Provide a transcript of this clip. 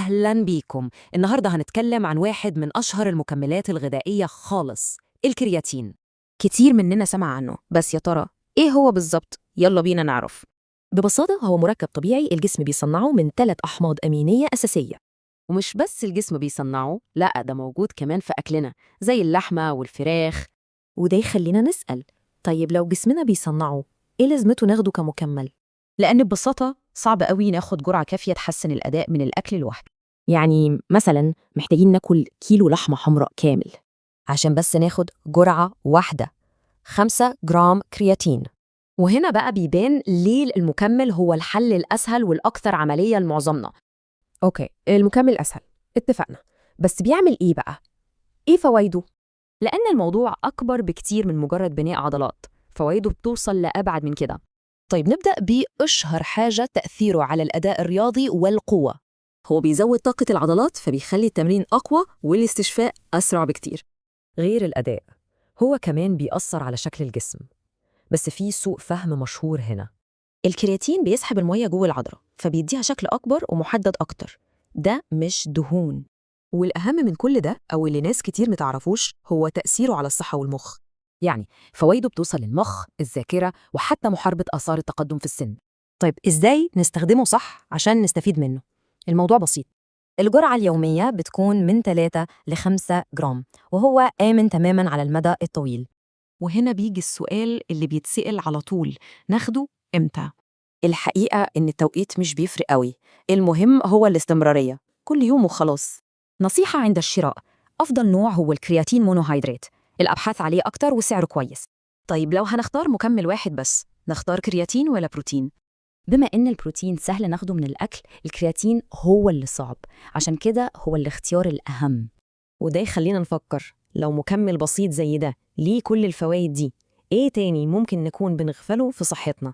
أهلاً بيكم. النهاردة هنتكلم عن واحد من أشهر المكملات الغذائية خالص، الكرياتين. كتير مننا سمع عنه، بس يا ترى إيه هو بالظبط؟ يلا بينا نعرف. ببساطة هو مركب طبيعي الجسم بيصنعه من 3 أحماض أمينية أساسية. ومش بس الجسم بيصنعه، لأ ده موجود كمان في أكلنا زي اللحمة والفراخ. وده يخلينا نسأل، طيب لو جسمنا بيصنعه، إيه لازمته ناخده كمكمل؟ لأن ببساطة صعب قوي ناخد جرعة كافية تحسن الأداء من الأكل لوحده. يعني مثلا محتاجين ناكل كيلو لحمة حمراء كامل عشان بس ناخد جرعة واحدة 5 جرام كرياتين. وهنا بقى بيبان ليه المكمل هو الحل الأسهل والأكثر عملية لمعظمنا. أوكي، المكمل أسهل، اتفقنا، بس بيعمل إيه بقى؟ إيه فوايده؟ لأن الموضوع أكبر بكتير من مجرد بناء عضلات، فوائده بتوصل لأبعد من كده. طيب نبدأ بأشهر حاجة تأثيره على الأداء الرياضي والقوة. هو بيزود طاقة العضلات فبيخلي التمرين أقوى والاستشفاء أسرع بكتير. غير الأداء، هو كمان بيأثر على شكل الجسم، بس في سوء فهم مشهور هنا. الكرياتين بيسحب المية جوه العضلة فبيديها شكل أكبر ومحدد أكتر. ده مش دهون. والأهم من كل ده أو اللي ناس كتير متعرفوش هو تأثيره على الصحة والمخ. يعني فوائده بتوصل للمخ، الذاكرة، وحتى محاربة آثار التقدم في السن. طيب إزاي نستخدمه صح عشان نستفيد منه؟ الموضوع بسيط. الجرعة اليومية بتكون من 3 ل 5 جرام، وهو آمن تماماً على المدى الطويل. وهنا بيجي السؤال اللي بيتسأل على طول، ناخده إمتى؟ الحقيقة إن التوقيت مش بيفرق قوي، المهم هو الاستمرارية، كل يوم وخلاص. نصيحة عند الشراء: أفضل نوع هو الكرياتين مونوهيدرات، الأبحاث عليه أكتر وسعره كويس. طيب لو هنختار مكمل واحد بس، نختار كرياتين ولا بروتين؟ بما إن البروتين سهل ناخده من الأكل، الكرياتين هو اللي صعب، عشان كده هو الاختيار الأهم. وده يخلينا نفكر، لو مكمل بسيط زي ده ليه كل الفوائد دي، إيه تاني ممكن نكون بنغفله في صحتنا؟